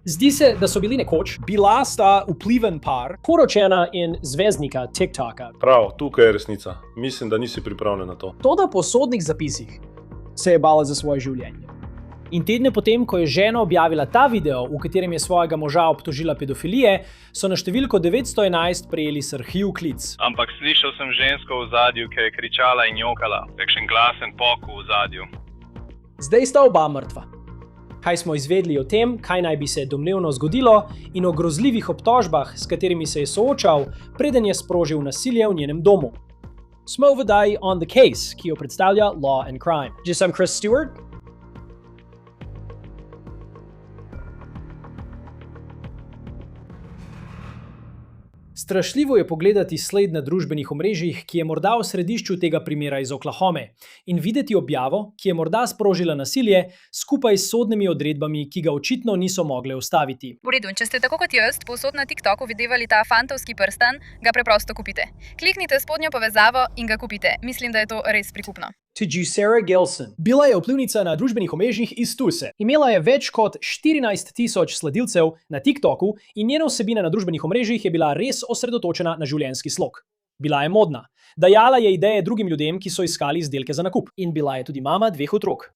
Zdi se, da so bili nekoč Bila sta vpliven par. poročena in zvezdnika TikToka. Prav, tukaj je resnica. Mislim, da nisi pripravljen na to. Toda po sodnih zapisih se je bala za svoje življenje. In tedne potem, ko je žena objavila ta video, v katerem je svojega moža obtožila pedofilije, so na številko 911 prejeli srhljiv klic. Ampak slišal sem žensko v zadju, ki je kričala in jokala. Takšen glasen pok v zadju. Zdaj sta oba mrtva. Kaj smo izvedli o tem, kaj naj bi se domnevno zgodilo in o grozljivih obtožbah, s katerimi se je soočal, preden je sprožil nasilje v njenem domu. Smo v oddaji On the Case, ki jo predstavlja Law and Crime. Jaz sem Chris Stewart. Strašljivo je pogledati sled na družbenih omrežjih, ki je morda v središču tega primera iz Oklahome, in videti objavo, ki je morda sprožila nasilje, skupaj s sodnimi odredbami, ki ga očitno niso mogle ustaviti. V redu, če ste tako kot jaz povsod na TikToku videvali ta fantovski prstan, ga preprosto kupite. Kliknite spodnjo povezavo in ga kupite. Mislim, da je to res prikupno. Sarah Gilson. Bila je vplivnica na družbenih omrežjih iz Tuse. Imela je več kot 14,000 sledilcev na TikToku in njena vsebina na družbenih omrežjih je bila res osredotočena na življenjski slog. Bila je modna. Dajala je ideje drugim ljudem, ki so iskali izdelke za nakup. In bila je tudi mama 2 otrok.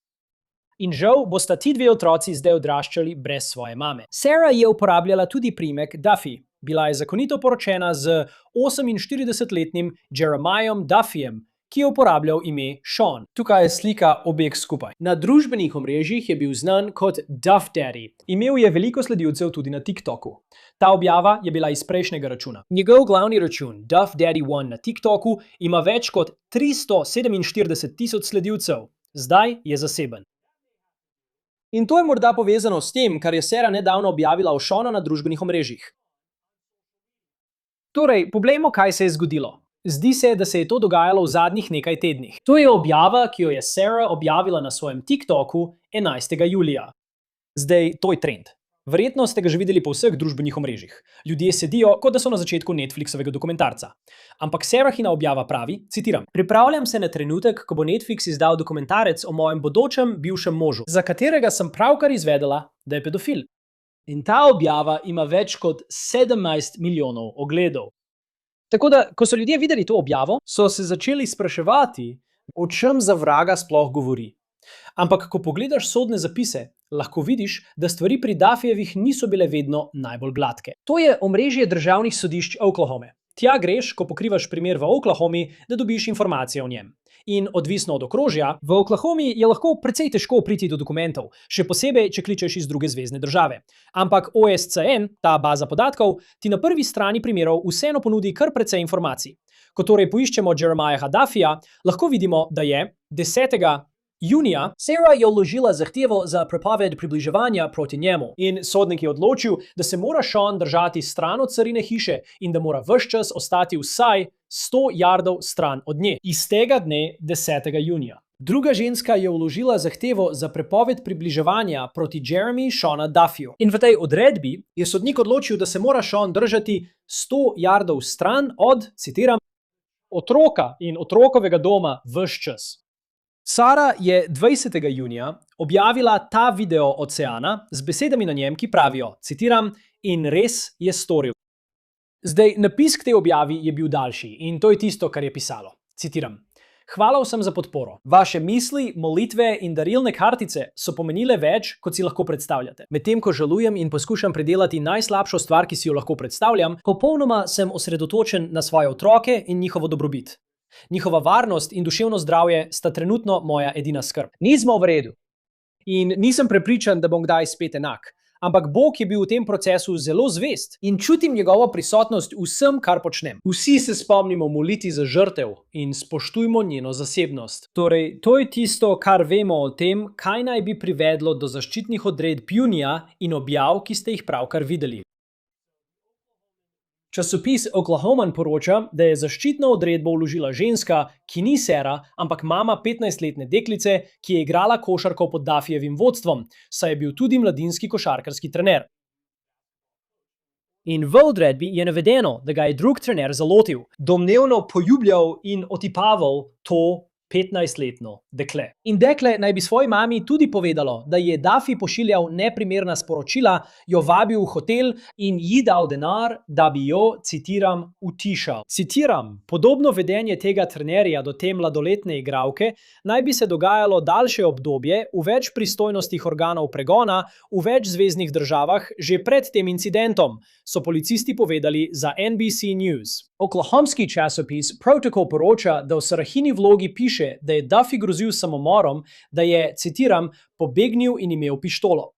In žal bosta ti 2 otroci zdaj odraščali brez svoje mame. Sarah je uporabljala tudi priimek Duffy. Bila je zakonito poročena z 48-letnim Jeremiahom Duffyjem, ki je uporabljal ime Sean. Tukaj je slika obeh skupaj. Na družbenih omrežjih je bil znan kot Duff Daddy. Imel je veliko sledilcev tudi na TikToku. Ta objava je bila iz prejšnjega računa. Njegov glavni račun, Duff Daddy 1 na TikToku, ima več kot 347,000 sledilcev. Zdaj je zaseben. In to je morda povezano s tem, kar je Sarah nedavno objavila o Seanu na družbenih omrežjih. Torej, poglejmo, kaj se je zgodilo. Zdi se, da se je to dogajalo v zadnjih nekaj tednih. To je objava, ki jo je Sarah objavila na svojem TikToku 11. julija. Zdaj, to je trend. Verjetno ste ga že videli po vseh družbenih omrežjih. Ljudje sedijo, kot da so na začetku Netflixovega dokumentarca. Ampak Sarahina objava pravi, citiram: "Pripravljam se na trenutek, ko bo Netflix izdal dokumentarec o mojem bodočem bivšem možu, za katerega sem pravkar izvedela, da je pedofil." In ta objava ima več kot 17 milijonov ogledov. Tako da, ko so ljudje videli to objavo, so se začeli spraševati, o čem za vraga sploh govori. Ampak, ko pogledaš sodne zapise, lahko vidiš, da stvari pri Duffyjevih niso bile vedno najbolj gladke. To je omrežje državnih sodišč Oklahome. Tja greš, ko pokrivaš primer v Oklahomi, da dobiš informacije o njem. In odvisno od okrožja, v Oklahomi je lahko precej težko priti do dokumentov, še posebej, če kličeš iz druge zvezne države. Ampak OSCN, ta baza podatkov, ti na prvi strani primerov vseeno ponudi kar precej informacij. Ko torej poiščemo Jeremiaha Duffyja, lahko vidimo, da je 10. junija Sarah je vložila zahtevo za prepoved približevanja proti njemu in sodnik je odločil, da se mora Sean držati stran od carine hiše in da mora ves čas ostati vsaj 100 yardov stran od nje. Iz tega dne 10. junija. Druga ženska je vložila zahtevo za prepoved približevanja proti Jeremy Seana Duffyju. In v tej odredbi je sodnik odločil, da se mora Sean držati 100 yardov stran od, citiram, otroka in otrokovega doma ves čas. Sara je 20. junija objavila ta video oceana z besedami na njem, ki pravijo, citiram, "In res je storil." Zdaj, napis k tej objavi je bil daljši in to je tisto, kar je pisalo. Citiram: "Hvala vsem za podporo. Vaše misli, molitve in darilne kartice so pomenile več, kot si lahko predstavljate. Medtem ko žalujem in poskušam predelati najslabšo stvar, ki si jo lahko predstavljam, popolnoma sem osredotočen na svoje otroke in njihovo dobrobit. Njihova varnost in duševno zdravje sta trenutno moja edina skrb. Nismo v redu. In nisem prepričan, da bom kdaj spet enak. Ampak Bog je bil v tem procesu zelo zvest in čutim njegovo prisotnost vsem, kar počnem. Vsi se spomnimo moliti za žrtev in spoštujmo njeno zasebnost." Torej, to je tisto, kar vemo o tem, kaj naj bi privedlo do zaščitnih odredb junija in objav, ki ste jih pravkar videli. Časopis Oklahoman poroča, da je zaščitno odredbo vložila ženska, ki ni Sarah, ampak mama 15-letne deklice, ki je igrala košarko pod Duffyjevim vodstvom, saj je bil tudi mladinski košarkarski trener. In v odredbi je navedeno, da ga je drug trener zalotil, domnevno poljubljal in otipaval to 15-letno dekle. In dekle naj bi svoji mami tudi povedalo, da je Duffy pošiljal neprimerna sporočila, jo vabil v hotel in ji dal denar, da bi jo, citiram, utišal. Citiram, podobno vedenje tega trenerja do te mladoletne igralke naj bi se dogajalo daljše obdobje v več pristojnostih organov pregona v več zveznih državah že pred tem incidentom, so policisti povedali za NBC News. Oklahomski časopis Protocol poroča, da v Sarahini vlogi piše, da je Duffy grozil s samomorom, da je, citiram, pobegnil in imel pištolo.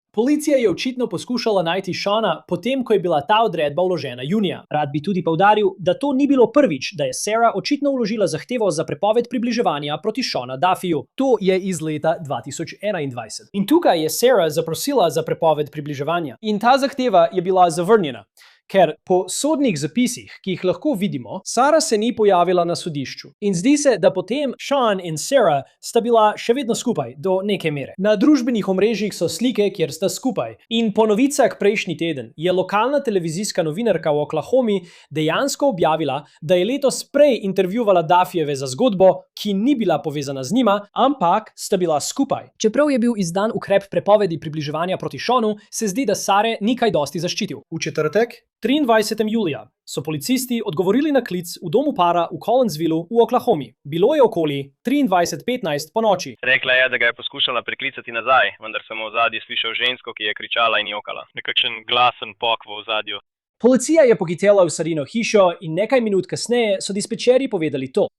Policija je očitno poskušala najti Shana, potem ko je bila ta odredba vložena junija. Rad bi tudi poudaril, da to ni bilo prvič, da je Sarah očitno vložila zahtevo za prepoved približevanja proti Shana Duffyju. To je iz leta 2021. In tukaj je Sarah zaprosila za prepoved približevanja. In ta zahteva je bila zavrnjena. Ker po sodnih zapisih, ki jih lahko vidimo, Sarah se ni pojavila na sodišču. In zdi se, da potem Sean in Sarah sta bila še vedno skupaj do neke mere. Na družbenih omrežjih so slike, kjer sta skupaj. In po novicah prejšnji teden je lokalna televizijska novinarka v Oklahomi dejansko objavila, da je letos prej intervjuvala Duffyjeve za zgodbo, ki ni bila povezana z njima, ampak sta bila skupaj. Čeprav je bil izdan ukrep prepovedi približevanja proti Seanu, se zdi, da Sare ni kaj dosti zaščitil. V četrtek, 23. julija, so policisti odgovorili na klic v domu para v Collinsvillu v Oklahomi. Bilo je okoli 23:15 po noči. Rekla je, da ga je poskušala priklicati nazaj, vendar sem v ozadju slišal žensko, ki je kričala in jokala. Nekakšen glasen pok v ozadju. Policija je pohitela v Sarino hišo in nekaj minut kasneje so dispečerji povedali to.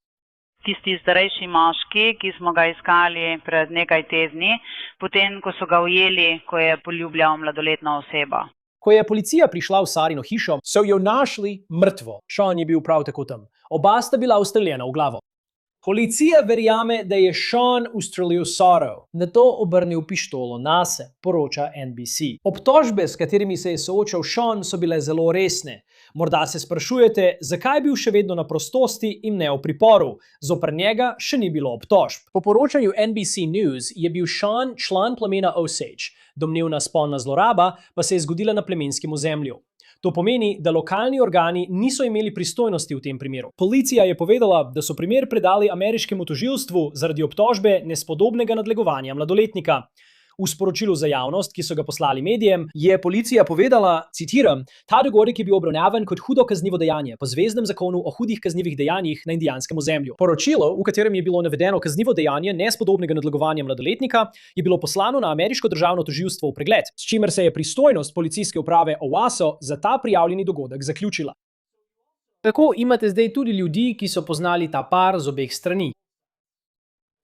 Tisti starejši moški, ki smo ga iskali pred nekaj tedni, potem ko so ga ujeli, ko je poljubljal mladoletno osebo. Ko je policija prišla v Sarino hišo, so jo našli mrtvo. Sean je bil prav tako tam. Oba sta bila ustreljena v glavo. Policija verjame, da je Sean ustrelil Saro, nato obrnil pištolo nase, poroča NBC. Obtožbe, s katerimi se je soočal Sean, so bile zelo resne. Morda se sprašujete, zakaj je bil še vedno na prostosti in ne v priporu. Zoper njega še ni bilo obtožb. Po poročanju NBC News je bil Sean član plemena Osage. Domnevna spolna zloraba pa se je zgodila na plemenskem ozemlju. To pomeni, da lokalni organi niso imeli pristojnosti v tem primeru. Policija je povedala, da so primer predali ameriškemu tožilstvu zaradi obtožbe nespodobnega nadlegovanja mladoletnika. V sporočilu za javnost, ki so ga poslali medijem, je policija povedala, citiram, ta dogodek je bil obravnavan kot hudo kaznivo dejanje po zveznem zakonu o hudih kaznivih dejanjih na indijanskem ozemlju. Poročilo, v katerem je bilo navedeno kaznivo dejanje nespodobnega nadlegovanja mladoletnika, je bilo poslano na ameriško državno tožilstvo v pregled, s čimer se je pristojnost policijske uprave Owasso za ta prijavljeni dogodek zaključila. Tako imate zdaj tudi ljudi, ki so poznali ta par z obeh strani.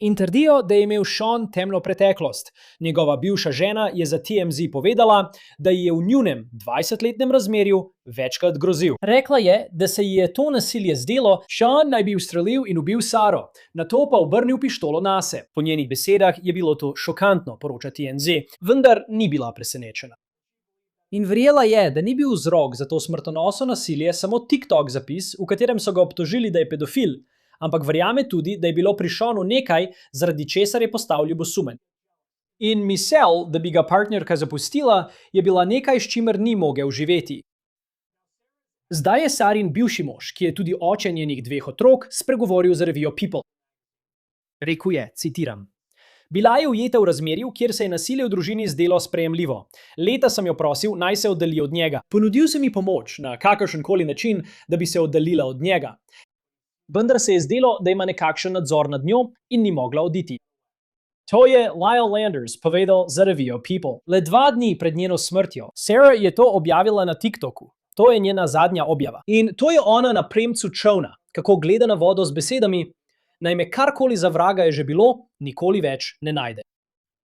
In trdijo, da je imel Sean temno preteklost. Njegova bivša žena je za TMZ povedala, da ji je v njunem 20-letnem razmerju večkrat grozil. Rekla je, da se ji je to nasilje zdelo, Sean naj bi ustrelil in ubil Saro, nato pa obrnil pištolo nase. Po njenih besedah je bilo to šokantno, poroča TMZ, vendar ni bila presenečena. In verjela je, da ni bil vzrok za to smrtonosno nasilje samo TikTok zapis, v katerem so ga obtožili, da je pedofil, ampak verjame tudi, da je bilo pri Seanu nekaj, zaradi česar je postal ljubosumen. In misel, da bi ga partnerka zapustila, je bila nekaj, s čimer ni mogel živeti. Zdaj je Sarin bivši mož, ki je tudi oče njenih 2 otrok, spregovoril za revijo People. Rekel je, citiram, bila je ujeta v razmerju, kjer se je nasilje v družini zdelo sprejemljivo. Leta sem jo prosil, naj se oddalji od njega. Ponudil sem ji pomoč na kakršenkoli način, da bi se oddaljila od njega. Vendar se je zdelo, da ima nekakšen nadzor nad njo in ni mogla oditi. To je Lyle Landers povedal za revijo People. Le 2 dni pred njeno smrtjo, Sarah je to objavila na TikToku. To je njena zadnja objava. In to je ona na premcu čovna, kako gleda na vodo z besedami, najme karkoli za vraga je že bilo, nikoli več ne najde.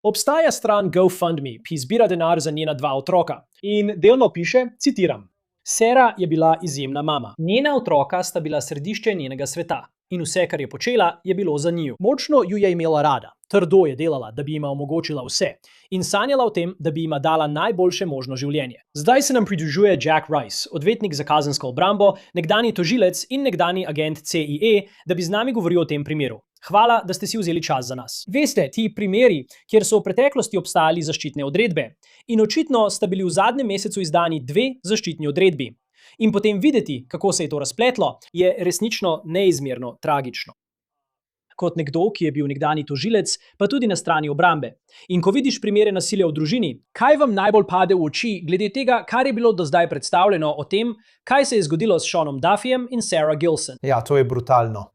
Obstaja stran GoFundMe, ki zbira denar za njena 2 otroka. In delno piše, citiram, Sarah je bila izjemna mama. Njena otroka sta bila središče njenega sveta. In vse, kar je počela, je bilo za njiju. Močno ju je imela rada. Trdo je delala, da bi jima omogočila vse. In sanjala o tem, da bi jima dala najboljše možno življenje. Zdaj se nam pridružuje Jack Rice, odvetnik za kazensko obrambo, nekdanji tožilec in nekdanji agent CIA, da bi z nami govoril o tem primeru. Hvala, da ste si vzeli čas za nas. Veste, ti primeri, kjer so v preteklosti obstajali zaščitne odredbe. In očitno sta bili v zadnjem mesecu izdani 2 zaščitni odredbi. In potem videti, kako se je to razpletlo, je resnično neizmerno tragično. kot nekdo, ki je bil nekdanji tožilec, pa tudi na strani obrambe. In ko vidiš primere nasilja v družini, kaj vam najbolj pade v oči glede tega, kar je bilo do zdaj predstavljeno o tem, kaj se je zgodilo s Seanom Duffyjem in Sarah Gilson? Ja, to je brutalno.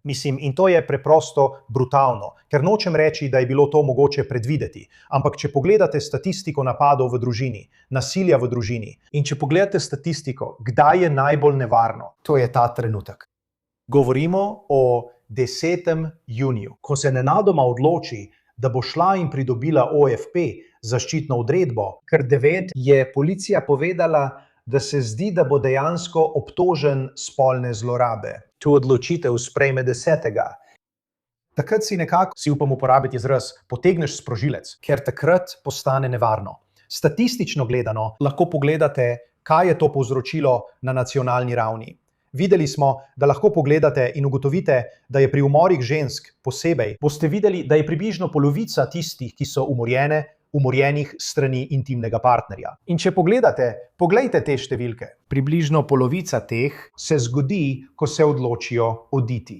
Mislim, in to je preprosto brutalno, ker nočem reči, da je bilo to mogoče predvideti. Ampak če pogledate statistiko napadov v družini, nasilja v družini, in če pogledate statistiko, kdaj je najbolj nevarno, to je ta trenutek. Govorimo o 10. juniju, ko se nenadoma odloči, da bo šla in pridobila OFP zaščitno odredbo, ker 9 je policija povedala, da se zdi, da bo dejansko obtožen spolne zlorabe. Tu odločitev sprejme 10. Takrat si nekako, si upam uporabiti izraz, potegneš sprožilec, ker takrat postane nevarno. Statistično gledano lahko pogledate, kaj je to povzročilo na nacionalni ravni. Videli smo, da lahko pogledate in ugotovite, da je pri umorih žensk posebej, boste videli, da je približno polovica tistih, ki so umorjenih strani intimnega partnerja. In če poglejte te številke. Približno polovica teh se zgodi, ko se odločijo oditi.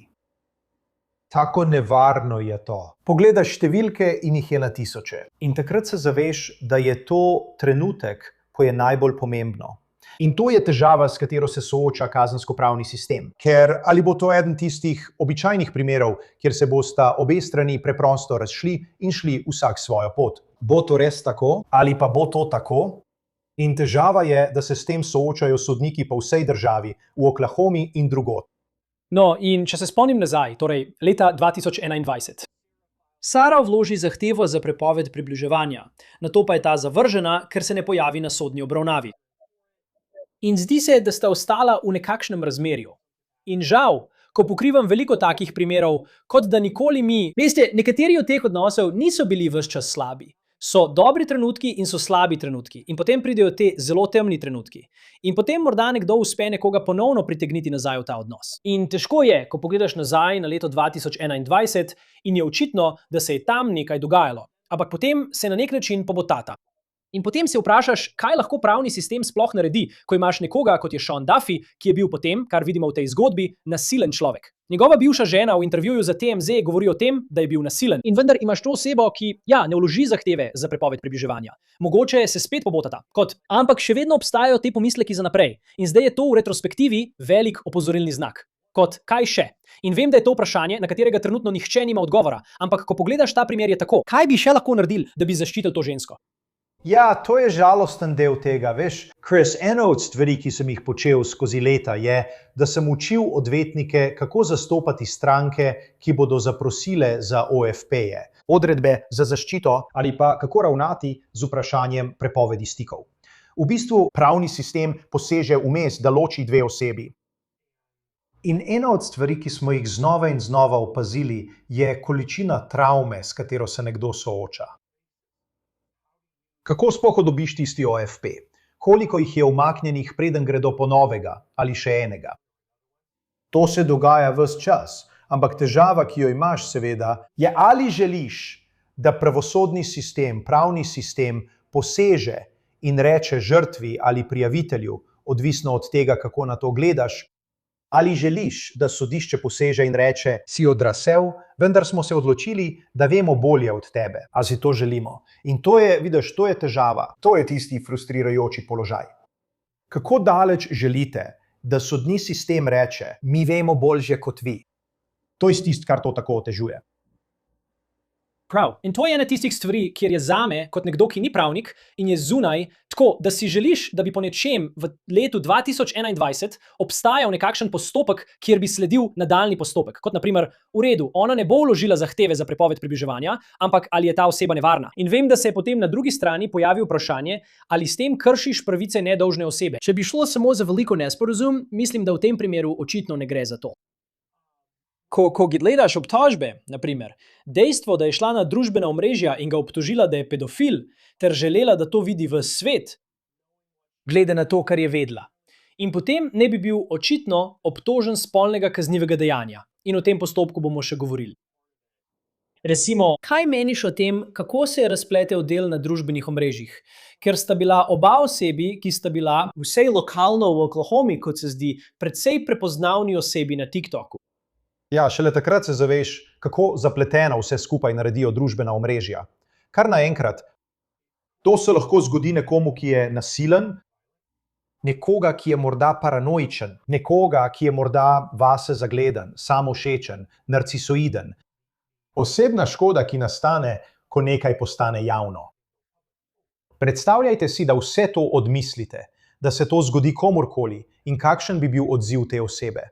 Tako nevarno je to. Pogledaš številke in jih je na tisoče. In takrat se zaveš, da je to trenutek, ko je najbolj pomembno. In to je težava, s katero se sooča kazenskopravni sistem. Ker ali bo to eden tistih običajnih primerov, kjer se bosta obe strani preprosto razšli in šli vsak svojo pot. Bo to res tako? Ali pa bo to tako? In težava je, da se s tem soočajo sodniki po vsej državi, v Oklahomi in drugod. No, in če se spomnim nazaj, torej leta 2021. Sara vloži zahtevo za prepoved približevanja, nato pa je ta zavržena, ker se ne pojavi na sodni obravnavi. In zdi se, da sta ostala v nekakšnem razmerju. In žal, ko pokrivam veliko takih primerov, kot da nikoli veste, nekateri od teh odnosov niso bili ves čas slabi. So dobri trenutki in so slabi trenutki. In potem pridejo te zelo temni trenutki. In potem morda nekdo uspe nekoga ponovno pritegniti nazaj v ta odnos. In težko je, ko pogledaš nazaj na leto 2021 in je očitno, da se je tam nekaj dogajalo. Ampak potem se na nek način pobotata. In potem se vprašaš, kaj lahko pravni sistem sploh naredi, ko imaš nekoga, kot je Sean Duffy, ki je bil potem, kar vidimo v tej zgodbi, nasilen človek. Njegova bivša žena v intervjuju za TMZ govori o tem, da je bil nasilen. In vendar imaš to osebo, ki, ne vloži zahteve za prepoved približevanja. Mogoče se spet pobotata, ampak še vedno obstajajo te pomisleki za naprej. In zdaj je to v retrospektivi velik opozorilni znak. Kaj še? In vem, da je to vprašanje, na katerega trenutno nihče nima odgovora. Ampak ko pogledaš ta primer, je tako. Kaj bi še lahko naredili, da bi zaščitil to žensko? Ja, to je žalosten del tega, veš. Chris, ena od stvari, ki sem jih počel skozi leta, je, da sem učil odvetnike, kako zastopati stranke, ki bodo zaprosile za OFP-je, odredbe za zaščito ali pa kako ravnati z vprašanjem prepovedi stikov. V bistvu pravni sistem poseže vmes, da loči dve osebi. In ena od stvari, ki smo jih znova in znova opazili, je količina travme, s katero se nekdo sooča. Kako sploh dobiš tisti OFP? Koliko jih je umaknjenih, preden gredo po novega ali še enega? To se dogaja ves čas, ampak težava, ki jo imaš seveda, je ali želiš, da pravosodni sistem, pravni sistem poseže in reče žrtvi ali prijavitelju, odvisno od tega, kako na to gledaš, ali želiš, da sodišče poseže in reče, si odrasel, vendar smo se odločili, da vemo bolje od tebe. Ali si to želimo? In to je, vidiš, to je težava. To je tisti frustrirajoči položaj. Kako daleč želite, da sodni sistem reče, mi vemo bolje kot vi? To je tisto, kar to tako otežuje. Prav. In to je ena tistih stvari, kjer je zame, kot nekdo, ki ni pravnik in je zunaj, tako, da si želiš, da bi po nečem v letu 2021 obstajal nekakšen postopek, kjer bi sledil nadaljni postopek. Kot naprimer, v redu, ona ne bo vložila zahteve za prepoved približevanja, ampak ali je ta oseba nevarna. In vem, da se je potem na drugi strani pojavil vprašanje, ali s tem kršiš pravice nedolžne osebe. Če bi šlo samo za veliko nesporazum, mislim, da v tem primeru očitno ne gre za to. Ko gledaš obtožbe, naprimer, dejstvo, da je šla na družbena omrežja in ga obtožila, da je pedofil, ter želela, da to vidi v svet, glede na to, kar je vedela. In potem ne bi bil očitno obtožen spolnega kaznivega dejanja. In o tem postopku bomo še govorili. Recimo, kaj meniš o tem, kako se je razpletel del na družbenih omrežjih? Ker sta bila oba osebi, ki sta bila vsej lokalno v Oklahomi, kot se zdi, precej prepoznavni osebi na TikToku. Ja, šele takrat se zaveš, kako zapleteno vse skupaj naredijo družbena omrežja. Kar naenkrat, to se lahko zgodi nekomu, ki je nasilen, nekoga, ki je morda paranoičen, nekoga, ki je morda vase zagleden, samovšečen, narcisoiden. Osebna škoda, ki nastane, ko nekaj postane javno. Predstavljajte si, da vse to odmislite, da se to zgodi komurkoli in kakšen bi bil odziv te osebe.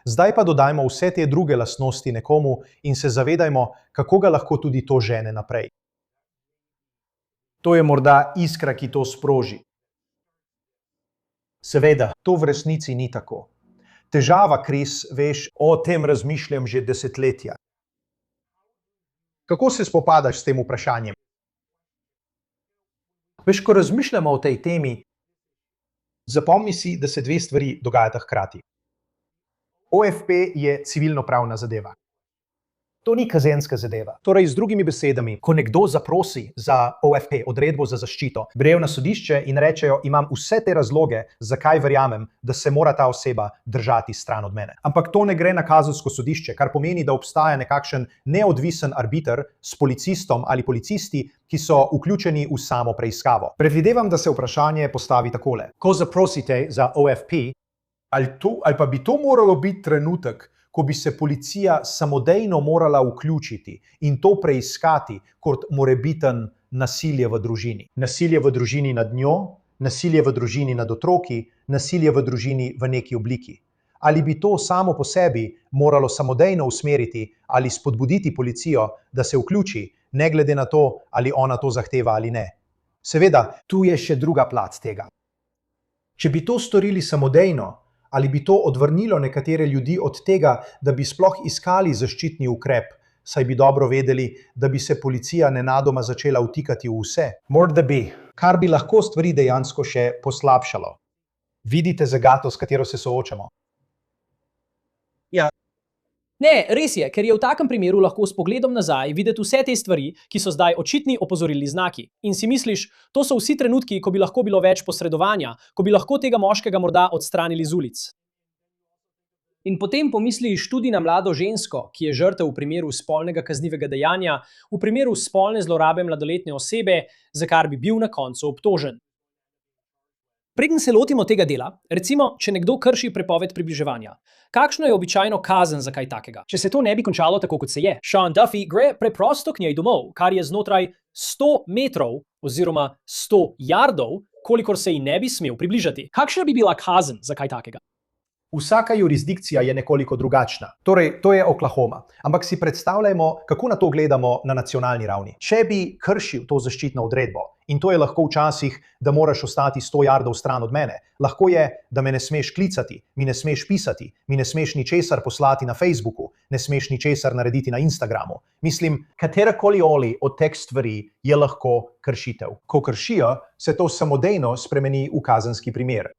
Zdaj pa dodajmo vse te druge lastnosti nekomu in se zavedajmo, kako ga lahko tudi to žene naprej. To je morda iskra, ki to sproži. Seveda, to v resnici ni tako. Težava, Kris, veš, o tem razmišljam že desetletja. Kako se spopadaš s tem vprašanjem? Veš, ko razmišljamo o tej temi, zapomni si, da se dve stvari dogajata hkrati. OFP je civilnopravna zadeva. To ni kazenska zadeva. Torej, z drugimi besedami, ko nekdo zaprosi za OFP, odredbo za zaščito, grejo na sodišče in rečejo, imam vse te razloge, zakaj verjamem, da se mora ta oseba držati stran od mene. Ampak to ne gre na kazensko sodišče, kar pomeni, da obstaja nekakšen neodvisen arbiter s policistom ali policisti, ki so vključeni v samo preiskavo. Predvidevam, da se vprašanje postavi takole. Ko zaprosite za OFP, ali pa bi to moralo biti trenutek, ko bi se policija samodejno morala vključiti in to preiskati kot morebiten nasilje v družini. Nasilje v družini nad njo, nasilje v družini nad otroki, nasilje v družini v neki obliki. Ali bi to samo po sebi moralo samodejno usmeriti ali spodbuditi policijo, da se vključi, ne glede na to, ali ona to zahteva ali ne. Seveda, tu je še druga plat tega. Če bi to storili samodejno, ali bi to odvrnilo nekatere ljudi od tega, da bi sploh iskali zaščitni ukrep, saj bi dobro vedeli, da bi se policija nenadoma začela vtikati v vse? Morda bi, kar bi lahko stvari dejansko še poslabšalo. Vidite zagato, s katero se soočamo? Ne, res je, ker je v takem primeru lahko s pogledom nazaj videti vse te stvari, ki so zdaj očitni opozorilni znaki. In si misliš, to so vsi trenutki, ko bi lahko bilo več posredovanja, ko bi lahko tega moškega morda odstranili z ulic. In potem pomisliš tudi na mlado žensko, ki je žrtev v primeru spolnega kaznivega dejanja, v primeru spolne zlorabe mladoletne osebe, za kar bi bil na koncu obtožen. Preden se lotimo tega dela, recimo, če nekdo krši prepoved približevanja, kakšno je običajno kazen za kaj takega? Če se to ne bi končalo tako, kot se je, Sean Duffy gre preprosto k njej domov, kar je znotraj 100 metrov oziroma 100 yardov, kolikor se ji ne bi smel približati. Kakšna bi bila kazen za kaj takega? Vsaka jurisdikcija je nekoliko drugačna. Torej, to je Oklahoma. Ampak si predstavljajmo, kako na to gledamo na nacionalni ravni. Če bi kršil to zaščitno odredbo, in to je lahko včasih, da moraš ostati 100 yardov stran od mene, lahko je, da me ne smeš klicati, mi ne smeš pisati, mi ne smeš ničesar poslati na Facebooku, ne smeš ničesar narediti na Instagramu. Mislim, katerakoli od teh stvari je lahko kršitev. Ko kršijo, se to samodejno spremeni v kazenski primer.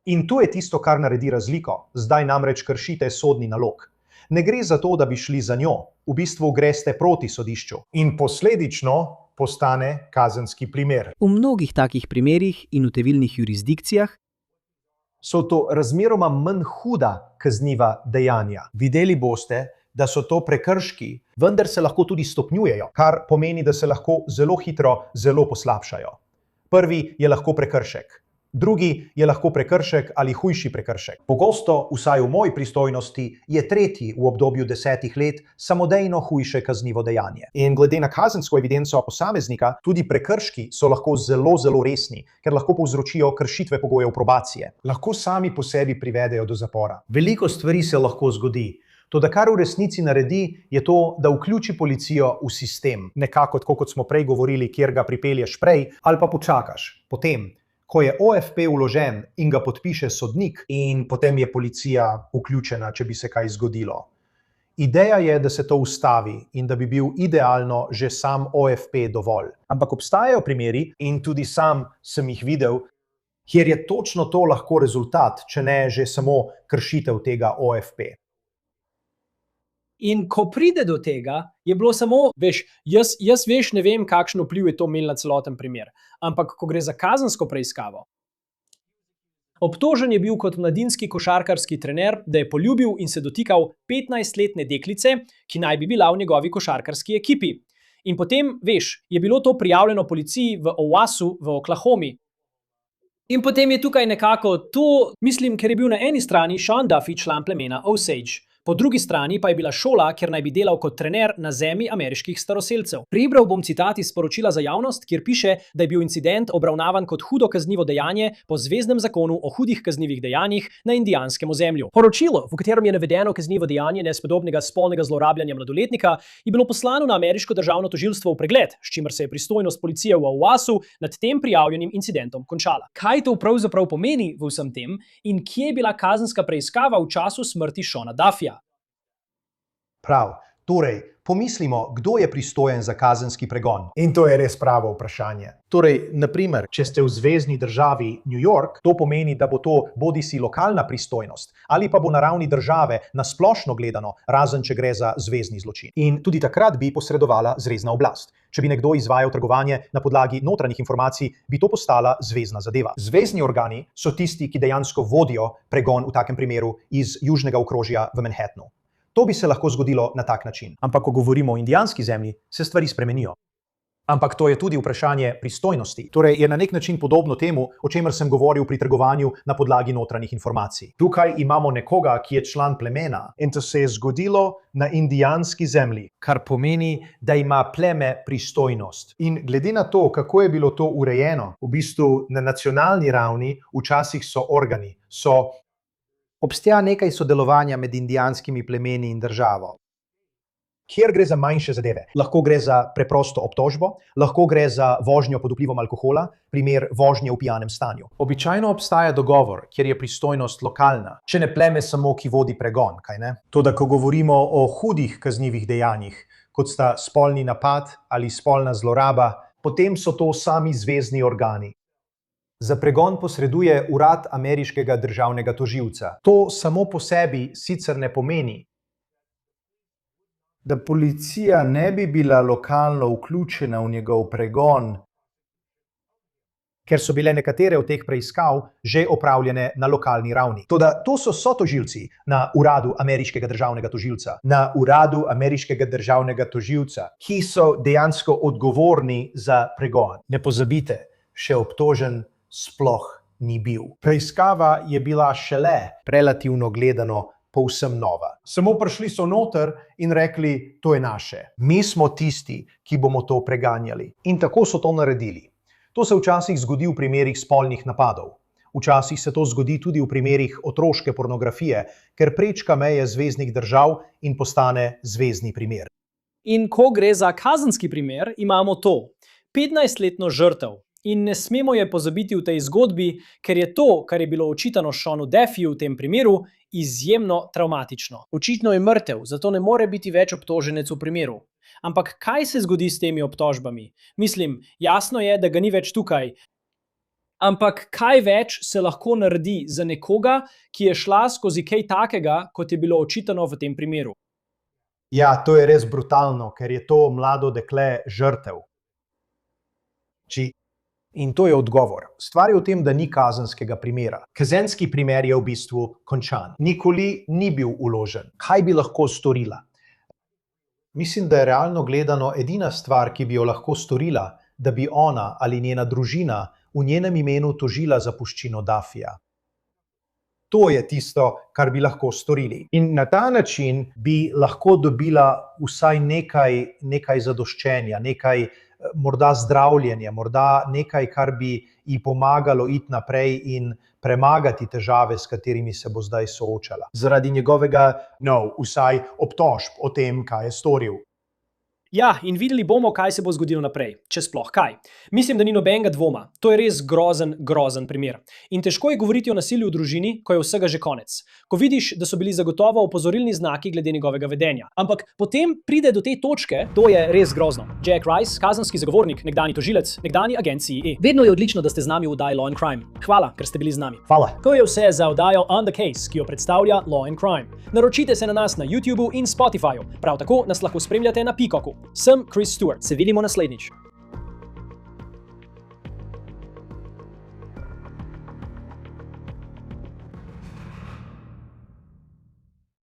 In to je tisto, kar naredi razliko. Zdaj namreč kršite sodni nalog. Ne gre za to, da bi šli za njo. V bistvu greste proti sodišču. In posledično postane kazenski primer. V mnogih takih primerih in v številnih jurisdikcijah So to razmeroma manj huda kazniva dejanja. Videli boste, da so to prekrški, vendar se lahko tudi stopnjujejo, kar pomeni, da se lahko zelo hitro zelo poslabšajo. Prvi je lahko prekršek. Drugi je lahko prekršek ali hujši prekršek. Pogosto, vsaj v moji pristojnosti, je tretji v obdobju 10 let samodejno hujše kaznivo dejanje. In glede na kazensko evidenco posameznika, tudi prekrški so lahko zelo, zelo resni, ker lahko povzročijo kršitve pogojev probacije. Lahko sami po sebi privedejo do zapora. Veliko stvari se lahko zgodi. Toda kar v resnici naredi, je to, da vključi policijo v sistem. Nekako tako, kot smo prej govorili, kjer ga pripelješ prej ali pa počakaš. Potem, ko je OFP vložen in ga podpiše sodnik, in potem je policija vključena, če bi se kaj zgodilo. Ideja je, da se to ustavi in da bi bil idealno že sam OFP dovolj. Ampak obstajajo primeri, in tudi sam sem jih videl, kjer je točno to lahko rezultat, če ne že samo kršitev tega OFP. In ko pride do tega, je bilo samo, jaz ne vem, kakšen vpliv je to imelo na celoten primer. Ampak ko gre za kazensko preiskavo, Obtožen je bil kot mladinski košarkarski trener, da je poljubil in se dotikal 15-letne deklice, ki naj bi bila v njegovi košarkarski ekipi. In potem, veš, je bilo to prijavljeno policiji v Owasu v Oklahomi. In potem je tukaj nekako to, mislim, ker je bil na eni strani Sean Duffy član plemena Osage. Po drugi strani pa je bila šola, kjer naj bi delal kot trener na zemlji ameriških staroselcev. Prebral bom citat iz sporočila za javnost, kjer piše, da je bil incident obravnavan kot hudo kaznivo dejanje po zveznem zakonu o hudih kaznivih dejanjih na indijanskem ozemlju. Poročilo, v katerem je navedeno kaznivo dejanje nespodobnega spolnega zlorabljanja mladoletnika, je bilo poslano na ameriško državno tožilstvo v pregled, s čimer se je pristojnost policije v Owasu nad tem prijavljenim incidentom končala. Kaj to pravzaprav pomeni v vsem tem in kje je bila kazenska preiskava v času smrti Seana Duffyja? Prav. Torej, pomislimo, kdo je pristojen za kazenski pregon. In to je res pravo vprašanje. Torej, naprimer, če ste v zvezni državi New York, to pomeni, da bo to bodisi lokalna pristojnost ali pa bo na ravni države nasplošno gledano, razen če gre za zvezni zločin. In tudi takrat bi posredovala zvezna oblast. Če bi nekdo izvajal trgovanje na podlagi notranjih informacij, bi to postala zvezna zadeva. Zvezni organi so tisti, ki dejansko vodijo pregon v takem primeru iz južnega okrožja v Manhattnu. To bi se lahko zgodilo na tak način. Ampak, ko govorimo o indijanski zemlji, se stvari spremenijo. Ampak to je tudi vprašanje pristojnosti. Torej, je na nek način podobno temu, o čemer sem govoril pri trgovanju na podlagi notranjih informacij. Tukaj imamo nekoga, ki je član plemena in to se je zgodilo na indijanski zemlji, kar pomeni, da ima pleme pristojnost. In glede na to, kako je bilo to urejeno, v bistvu na nacionalni ravni, včasih so organi, obstaja nekaj sodelovanja med indijanskimi plemeni in državo. Kjer gre za manjše zadeve. Lahko gre za preprosto obtožbo, lahko gre za vožnjo pod vplivom alkohola, primer vožnje v pijanem stanju. Običajno obstaja dogovor, kjer je pristojnost lokalna, če ne pleme samo, ki vodi pregon, kaj ne? Toda, ko govorimo o hudih kaznivih dejanjih, kot sta spolni napad ali spolna zloraba, potem so to sami zvezni organi. Za pregon posreduje urad ameriškega državnega tožilca. To samo po sebi sicer ne pomeni, da policija ne bi bila lokalno vključena v njegov pregon, ker so bile nekatere od teh preiskav že opravljene na lokalni ravni. Toda to so sotožilci na uradu ameriškega državnega tožilca. Na uradu ameriškega državnega tožilca, ki so dejansko odgovorni za pregon. Ne pozabite, še obtožen sploh ni bil. Preiskava je bila šele, relativno gledano, povsem nova. Samo prišli so noter in rekli, to je naše. Mi smo tisti, ki bomo to preganjali. In tako so to naredili. To se včasih zgodi v primerih spolnih napadov. Včasih se to zgodi tudi v primerih otroške pornografije, ker prečka meje zveznih držav in postane zvezni primer. In ko gre za kazenski primer, imamo to. 15-letno žrtev. In ne smemo je pozabiti v tej zgodbi, ker je to, kar je bilo očitano Seanu Duffyju v tem primeru, izjemno travmatično. Očitno je mrtev, zato ne more biti več obtoženec v primeru. Ampak kaj se zgodi s temi obtožbami? Mislim, jasno je, da ga ni več tukaj. Ampak kaj več se lahko naredi za nekoga, ki je šla skozi kaj takega, kot je bilo očitano v tem primeru? Ja, to je res brutalno, ker je to mlado dekle žrtev. In to je odgovor. Stvar je v tem, da ni kazenskega primera. Kazenski primer je v bistvu končan. Nikoli ni bil vložen. Kaj bi lahko storila? Mislim, da je realno gledano edina stvar, ki bi jo lahko storila, da bi ona ali njena družina v njenem imenu tožila zapuščino Duffyja. To je tisto, kar bi lahko storili. In na ta način bi lahko dobila vsaj nekaj zadoščenja, nekaj morda zdravljenja, morda nekaj, kar bi ji pomagalo iti naprej in premagati težave, s katerimi se bo zdaj soočala. Zaradi njegovega, vsaj obtožb o tem, kaj je storil. Ja, in videli bomo, kaj se bo zgodilo naprej, če sploh kaj. Mislim, da ni nobenega dvoma. To je res grozen primer. In težko je govoriti o nasilju v družini, ko je vsega že konec. Ko vidiš, da so bili zagotovo opozorilni znaki glede njegovega vedenja. Ampak potem pride do te točke, to je res grozno. Jack Rice, kazenski zagovornik, nekdanji tožilec, nekdanji agent CIA. Vedno je odlično, da ste z nami v oddaji Law and Crime. Hvala, ker ste bili z nami. Hvala. To je vse za oddajo On the Case, ki jo predstavlja Law and Crime. Naročite se na nas na YouTubeu in Spotifyju. Prav tako nas lahko spremljate na Peacocku. Sem Chris Stewart. Se vidimo naslednjič.